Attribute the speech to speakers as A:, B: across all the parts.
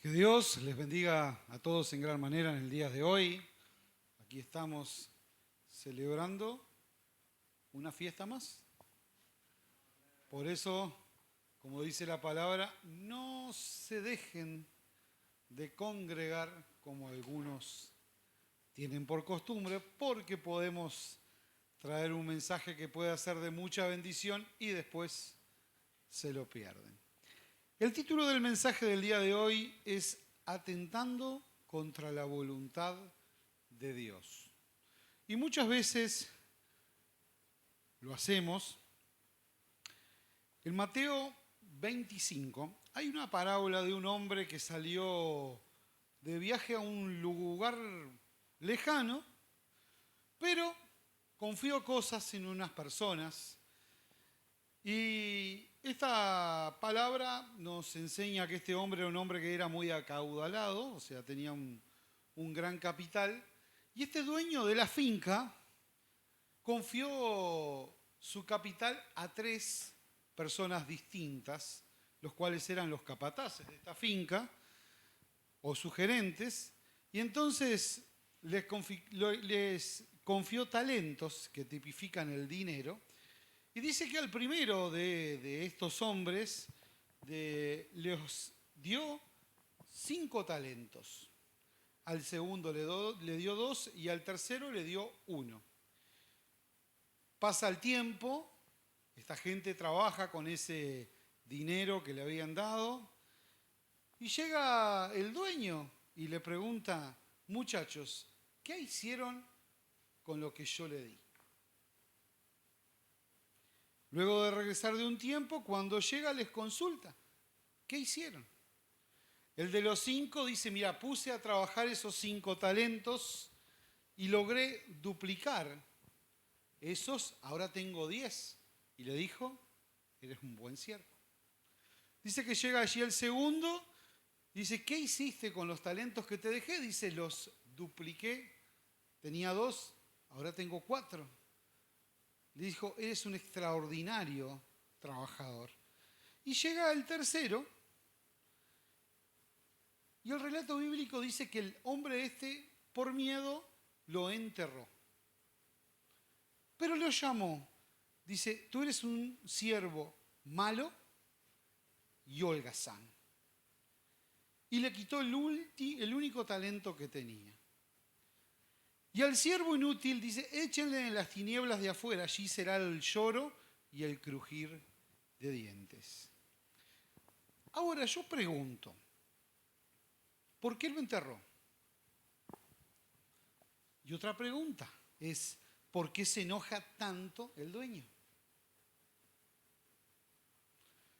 A: Que Dios les bendiga a todos en gran manera en el día de hoy. Aquí estamos celebrando una fiesta más. Por eso, como dice la palabra, no se dejen de congregar como algunos tienen por costumbre, porque podemos traer un mensaje que pueda ser de mucha bendición y después se lo pierden. El título del mensaje del día de hoy es Atentando contra la voluntad de Dios. Y muchas veces lo hacemos. En Mateo 25 hay una parábola de un hombre que salió de viaje a un lugar lejano, pero confió cosas en unas personas. Y esta palabra nos enseña que este hombre era un hombre que era muy acaudalado, o sea, tenía un gran capital. Y este dueño de la finca confió su capital a 3 personas distintas, los cuales eran los capataces de esta finca o sus gerentes. Y entonces les confió talentos que tipifican el dinero. Y dice que al primero de estos hombres les dio 5 talentos. Al segundo le dio 2 y al tercero le dio 1. Pasa el tiempo, esta gente trabaja con ese dinero que le habían dado y llega el dueño y le pregunta: muchachos, ¿qué hicieron con lo que yo le di? Luego de regresar de un tiempo, cuando llega les consulta: ¿qué hicieron? El de los 5 dice: mira, puse a trabajar esos 5 talentos y logré duplicar esos, ahora tengo 10. Y le dijo: eres un buen siervo. Dice que llega allí el segundo, dice: ¿qué hiciste con los talentos que te dejé? Dice: los dupliqué, tenía 2, ahora tengo 4. Le dijo: eres un extraordinario trabajador. Y llega el tercero, y el relato bíblico dice que el hombre este, por miedo, lo enterró. Pero lo llamó. Dice: tú eres un siervo malo y holgazán. Y le quitó el único talento que tenía. Y al siervo inútil dice: échenle en las tinieblas de afuera, allí será el lloro y el crujir de dientes. Ahora yo pregunto, ¿por qué lo enterró? Y otra pregunta es: ¿por qué se enoja tanto el dueño?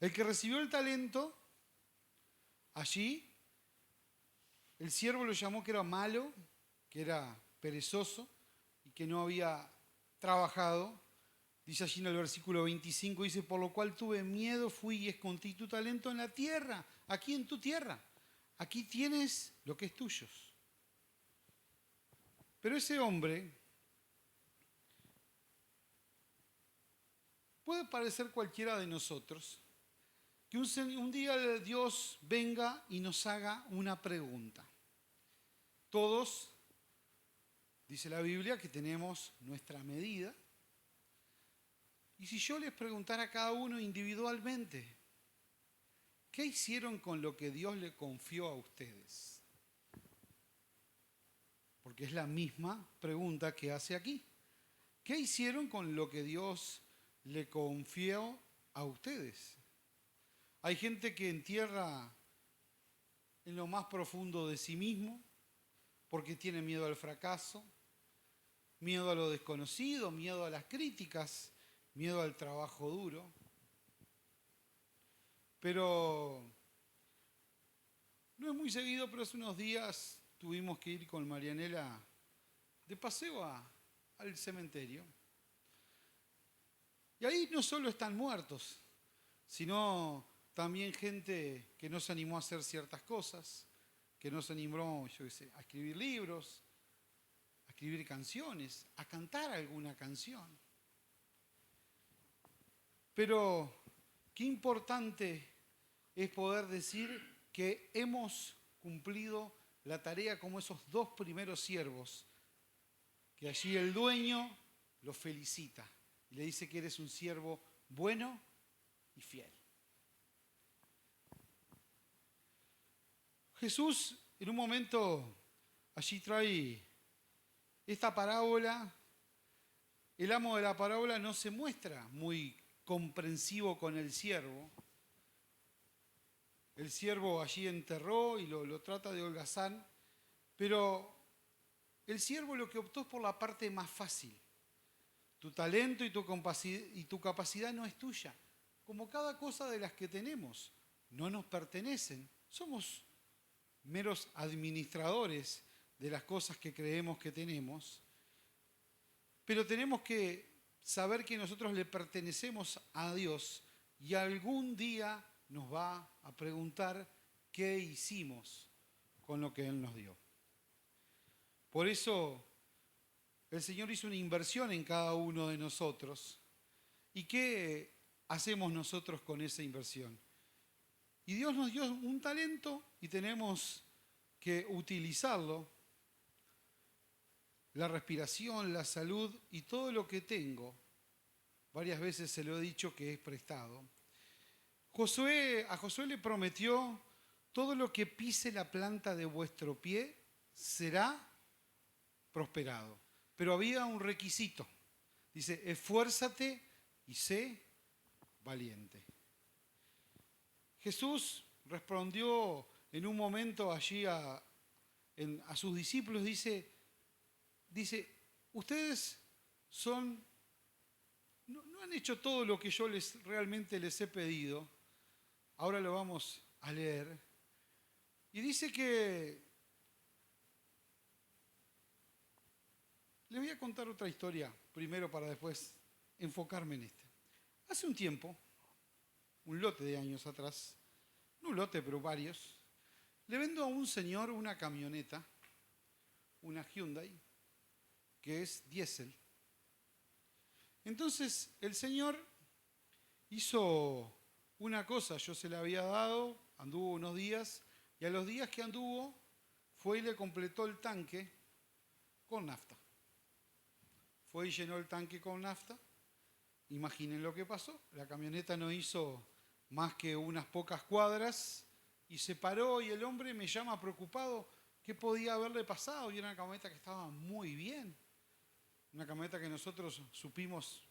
A: El que recibió el talento, allí el siervo lo llamó que era malo, que era perezoso y que no había trabajado. Dice allí en el versículo 25, dice: por lo cual tuve miedo, fui y escondí tu talento en la tierra, aquí en tu tierra. Aquí tienes lo que es tuyo. Pero ese hombre puede parecer cualquiera de nosotros, que un día Dios venga y nos haga una pregunta. Todos, dice la Biblia, que tenemos nuestra medida. Y si yo les preguntara a cada uno individualmente: ¿qué hicieron con lo que Dios le confió a ustedes? Porque es la misma pregunta que hace aquí. ¿Qué hicieron con lo que Dios le confió a ustedes? Hay gente que entierra en lo más profundo de sí mismo porque tiene miedo al fracaso, miedo a lo desconocido, miedo a las críticas, miedo al trabajo duro. Pero no es muy seguido, pero hace unos días tuvimos que ir con Marianela de paseo al cementerio. Y ahí no solo están muertos, sino también gente que no se animó a hacer ciertas cosas, que no se animó, yo qué sé, a escribir libros, a escribir canciones, a cantar alguna canción. Pero qué importante es poder decir que hemos cumplido la tarea como esos 2 primeros siervos, que allí el dueño lo felicita y le dice que eres un siervo bueno y fiel. Jesús en un momento allí trae esta parábola. El amo de la parábola no se muestra muy comprensivo con el siervo. El siervo allí enterró y lo trata de holgazán, pero el siervo lo que optó es por la parte más fácil. Tu talento y tu capacidad no es tuya. Como cada cosa de las que tenemos, no nos pertenecen. Somos meros administradores de las cosas que creemos que tenemos, pero tenemos que saber que nosotros le pertenecemos a Dios y algún día nos va a preguntar qué hicimos con lo que Él nos dio. Por eso el Señor hizo una inversión en cada uno de nosotros. ¿Y qué hacemos nosotros con esa inversión? Y Dios nos dio un talento y tenemos que utilizarlo. La respiración, la salud y todo lo que tengo, varias veces se lo he dicho que es prestado. A Josué le prometió: todo lo que pise la planta de vuestro pie será prosperado. Pero había un requisito. Dice: esfuérzate y sé valiente. Jesús respondió en un momento allí a sus discípulos, dice, ustedes no han hecho todo lo que yo realmente les he pedido. Ahora lo vamos a leer. Y dice que... Les voy a contar otra historia primero para después enfocarme en esta. Hace un tiempo, un lote de años atrás, no un lote pero varios, le vendo a un señor una camioneta, una Hyundai, que es diésel. Entonces el señor hizo una cosa, yo se la había dado, anduvo unos días, y a los días que anduvo fue y le completó el tanque con nafta. Fue y llenó el tanque con nafta. Imaginen lo que pasó. La camioneta no hizo más que unas pocas cuadras y se paró, y el hombre me llama preocupado. ¿Qué podía haberle pasado? Y era una camioneta que estaba muy bien. Una camioneta que nosotros supimos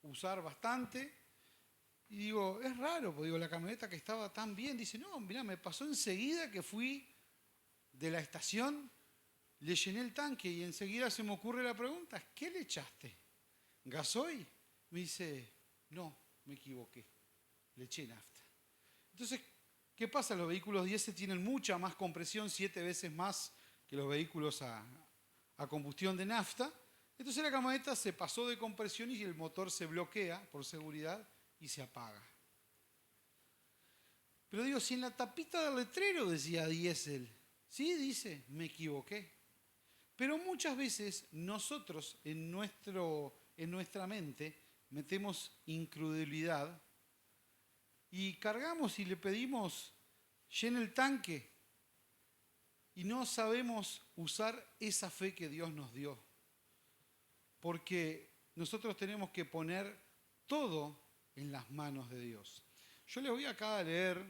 A: usar bastante. Y digo, es raro, porque digo, la camioneta que estaba tan bien. Dice, no, mirá, me pasó enseguida que fui de la estación, le llené el tanque y enseguida se me ocurre la pregunta, ¿qué le echaste? ¿Gasoil? Me dice, no, me equivoqué, le eché nafta. Entonces, ¿qué pasa? Los vehículos diésel tienen mucha más compresión, 7 veces más que los vehículos a combustión de nafta. Entonces la camioneta se pasó de compresión y el motor se bloquea por seguridad y se apaga. Pero digo, si en la tapita del letrero decía diésel, sí, dice, me equivoqué. Pero muchas veces nosotros en nuestra mente metemos incredulidad y cargamos y le pedimos, llene el tanque, y no sabemos usar esa fe que Dios nos dio. Porque nosotros tenemos que poner todo en las manos de Dios. Yo les voy acá a leer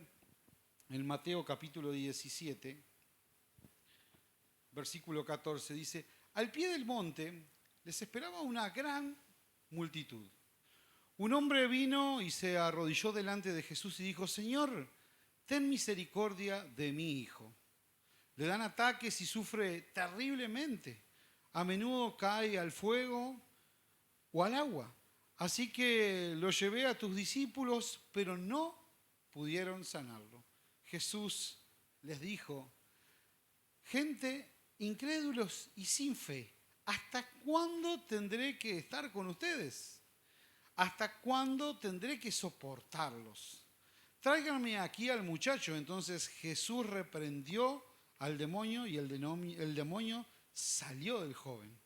A: en Mateo capítulo 17, versículo 14, dice, al pie del monte les esperaba una gran multitud. Un hombre vino y se arrodilló delante de Jesús y dijo, Señor, ten misericordia de mi hijo. Le dan ataques y sufre terriblemente. A menudo cae al fuego o al agua. Así que lo llevé a tus discípulos, pero no pudieron sanarlo. Jesús les dijo, gente incrédulos y sin fe, ¿hasta cuándo tendré que estar con ustedes? ¿Hasta cuándo tendré que soportarlos? Tráiganme aquí al muchacho. Entonces Jesús reprendió al demonio y el demonio salió del joven.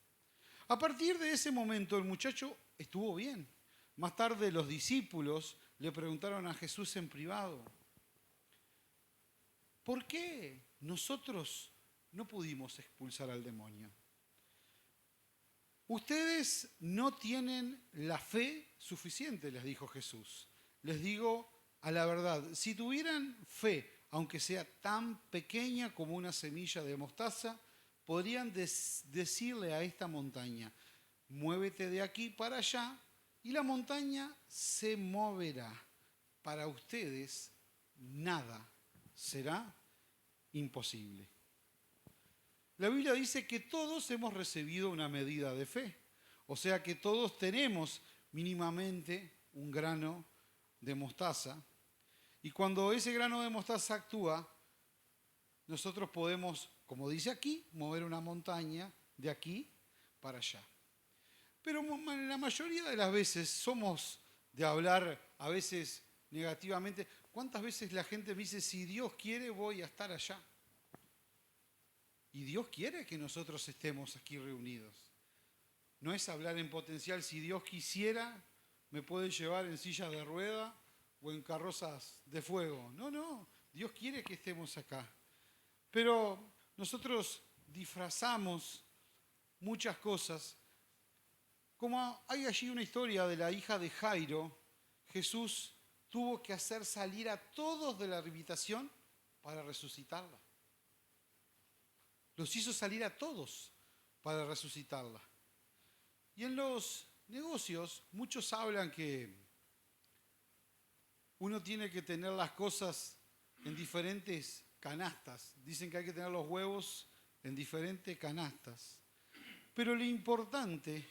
A: A partir de ese momento el muchacho estuvo bien. Más tarde los discípulos le preguntaron a Jesús en privado, ¿por qué nosotros no pudimos expulsar al demonio? Ustedes no tienen la fe suficiente, les dijo Jesús. Les digo a la verdad, si tuvieran fe, aunque sea tan pequeña como una semilla de mostaza, podrían decirle a esta montaña, muévete de aquí para allá, y la montaña se moverá. Para ustedes nada será imposible. La Biblia dice que todos hemos recibido una medida de fe, o sea que todos tenemos mínimamente un grano de mostaza, y cuando ese grano de mostaza actúa, nosotros podemos, como dice aquí, mover una montaña de aquí para allá. Pero la mayoría de las veces somos de hablar a veces negativamente. ¿Cuántas veces la gente me dice, si Dios quiere voy a estar allá? Y Dios quiere que nosotros estemos aquí reunidos. No es hablar en potencial, si Dios quisiera me puede llevar en silla de rueda o en carrozas de fuego. No, Dios quiere que estemos acá. Pero nosotros disfrazamos muchas cosas. Como hay allí una historia de la hija de Jairo, Jesús tuvo que hacer salir a todos de la habitación para resucitarla. Los hizo salir a todos para resucitarla. Y en los negocios muchos hablan que uno tiene que tener las cosas en diferentes canastas. Dicen que hay que tener los huevos en diferentes canastas. Pero lo importante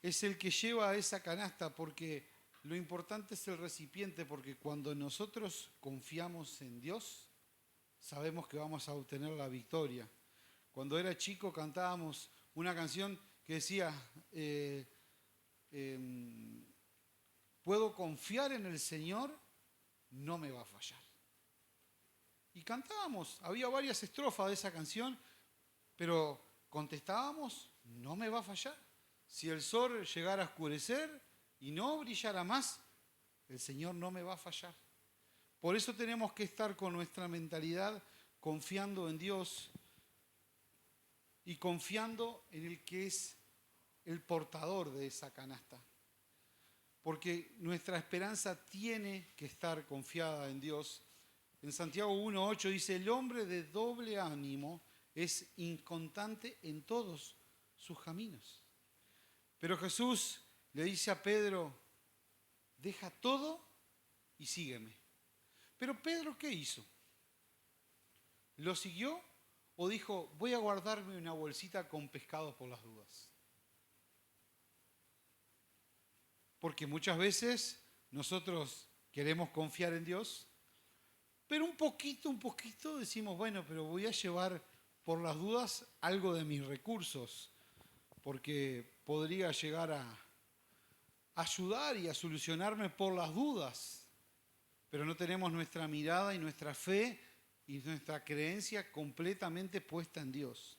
A: es el que lleva esa canasta, porque lo importante es el recipiente, porque cuando nosotros confiamos en Dios, sabemos que vamos a obtener la victoria. Cuando era chico cantábamos una canción que decía, puedo confiar en el Señor, no me va a fallar. Y cantábamos, había varias estrofas de esa canción, pero contestábamos, no me va a fallar. Si el sol llegara a oscurecer y no brillara más, el Señor no me va a fallar. Por eso tenemos que estar con nuestra mentalidad confiando en Dios y confiando en el que es el portador de esa canasta. Porque nuestra esperanza tiene que estar confiada en Dios. En Santiago 1:8 dice, el hombre de doble ánimo es inconstante en todos sus caminos. Pero Jesús le dice a Pedro, deja todo y sígueme. Pero Pedro, ¿qué hizo? ¿Lo siguió o dijo, voy a guardarme una bolsita con pescados por las dudas? Porque muchas veces nosotros queremos confiar en Dios, pero un poquito decimos, bueno, pero voy a llevar por las dudas algo de mis recursos, porque podría llegar a ayudar y a solucionarme por las dudas, pero no tenemos nuestra mirada y nuestra fe y nuestra creencia completamente puesta en Dios.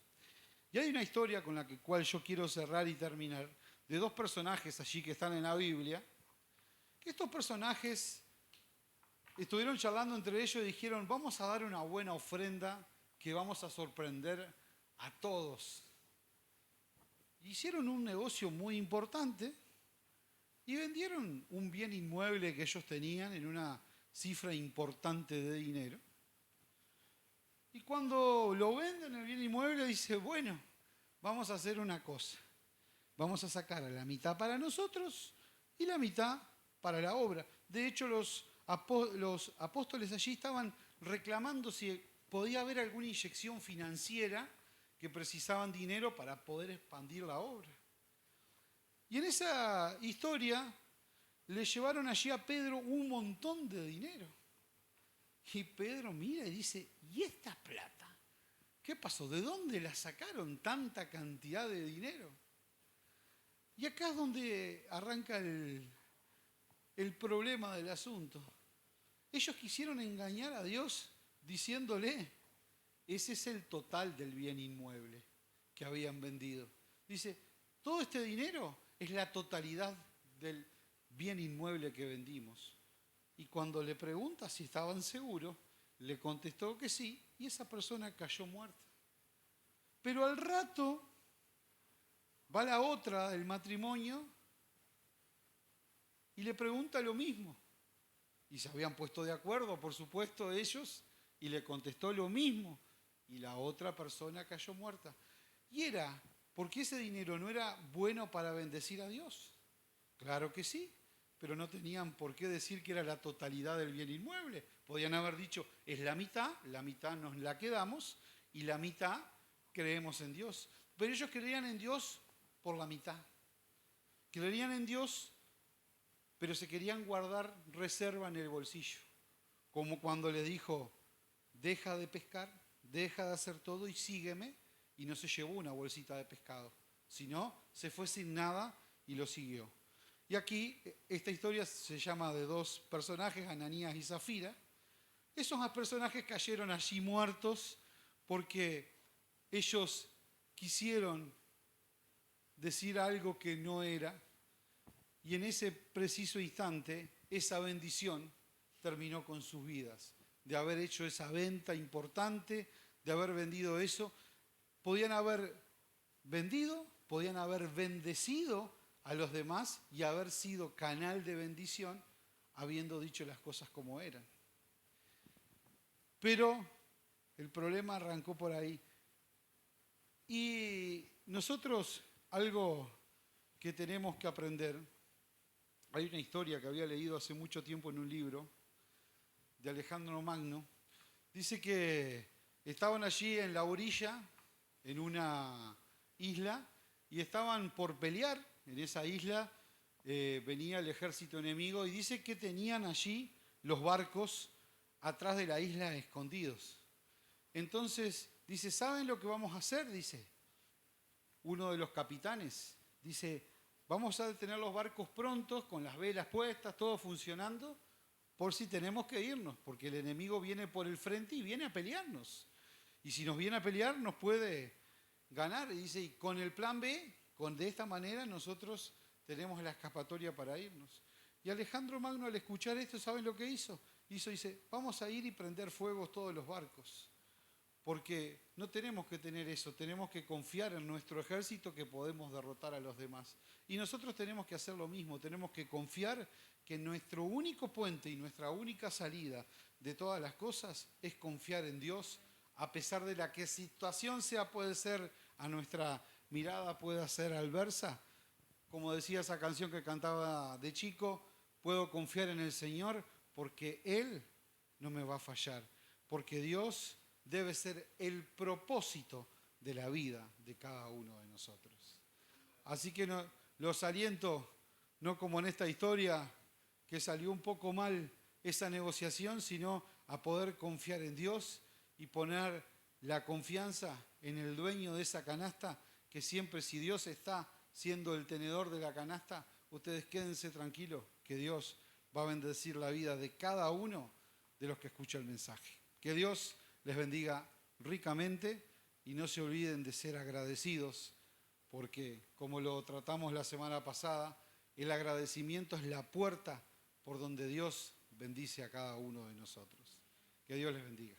A: Y hay una historia con la cual yo quiero cerrar y terminar, de dos personajes allí que están en la Biblia, que estos personajes estuvieron charlando entre ellos y dijeron, vamos a dar una buena ofrenda que vamos a sorprender a todos. Hicieron un negocio muy importante y vendieron un bien inmueble que ellos tenían en una cifra importante de dinero. Y cuando lo venden el bien inmueble, dice, bueno, vamos a hacer una cosa. Vamos a sacar la mitad para nosotros y la mitad para la obra. De hecho, los apóstoles allí estaban reclamando si podía haber alguna inyección financiera que precisaban dinero para poder expandir la obra. Y en esa historia le llevaron allí a Pedro un montón de dinero. Y Pedro mira y dice, ¿y esta plata? ¿Qué pasó? ¿De dónde la sacaron tanta cantidad de dinero? Y acá es donde arranca el problema del asunto. Ellos quisieron engañar a Dios diciéndole, ese es el total del bien inmueble que habían vendido. Dice, todo este dinero es la totalidad del bien inmueble que vendimos. Y cuando le pregunta si estaban seguros, le contestó que sí y esa persona cayó muerta. Pero al rato va la otra del matrimonio y le pregunta lo mismo. Y se habían puesto de acuerdo, por supuesto, ellos, y le contestó lo mismo. Y la otra persona cayó muerta. Y era, porque ese dinero no era bueno para bendecir a Dios. Claro que sí, pero no tenían por qué decir que era la totalidad del bien inmueble. Podían haber dicho, es la mitad nos la quedamos y la mitad creemos en Dios. Pero ellos creían en Dios por la mitad. Creían en Dios, pero se querían guardar reserva en el bolsillo. Como cuando le dijo, deja de pescar, deja de hacer todo y sígueme. Y no se llevó una bolsita de pescado, sino se fue sin nada y lo siguió. Y aquí esta historia se llama de dos personajes, Ananías y Zafira. Esos personajes cayeron allí muertos porque ellos quisieron decir algo que no era. Y en ese preciso instante, esa bendición terminó con sus vidas. De haber hecho esa venta importante, de haber vendido eso, podían haber vendido, podían haber bendecido a los demás y haber sido canal de bendición, habiendo dicho las cosas como eran. Pero el problema arrancó por ahí. Y nosotros, algo que tenemos que aprender, hay una historia que había leído hace mucho tiempo en un libro de Alejandro Magno. Dice que estaban allí en la orilla, en una isla, y estaban por pelear. En esa isla venía el ejército enemigo y dice que tenían allí los barcos atrás de la isla escondidos. Entonces dice, ¿saben lo que vamos a hacer? Dice uno de los capitanes. Dice, vamos a tener los barcos prontos, con las velas puestas, todo funcionando, por si tenemos que irnos, porque el enemigo viene por el frente y viene a pelearnos. Y si nos viene a pelear, nos puede ganar. Y dice, y con el plan B, de esta manera nosotros tenemos la escapatoria para irnos. Y Alejandro Magno, al escuchar esto, ¿saben lo que hizo? Dice, vamos a ir y prender fuego todos los barcos. Porque no tenemos que tener eso, tenemos que confiar en nuestro ejército que podemos derrotar a los demás. Y nosotros tenemos que hacer lo mismo, tenemos que confiar que nuestro único puente y nuestra única salida de todas las cosas es confiar en Dios, a pesar de la que situación sea, puede ser a nuestra mirada, pueda ser adversa. Como decía esa canción que cantaba de chico, puedo confiar en el Señor porque Él no me va a fallar, porque Dios debe ser el propósito de la vida de cada uno de nosotros. Así que los aliento, no como en esta historia que salió un poco mal esa negociación, sino a poder confiar en Dios y poner la confianza en el dueño de esa canasta, que siempre, si Dios está siendo el tenedor de la canasta, ustedes quédense tranquilos que Dios va a bendecir la vida de cada uno de los que escucha el mensaje. Que Dios les bendiga ricamente y no se olviden de ser agradecidos, porque como lo tratamos la semana pasada, el agradecimiento es la puerta por donde Dios bendice a cada uno de nosotros. Que Dios les bendiga.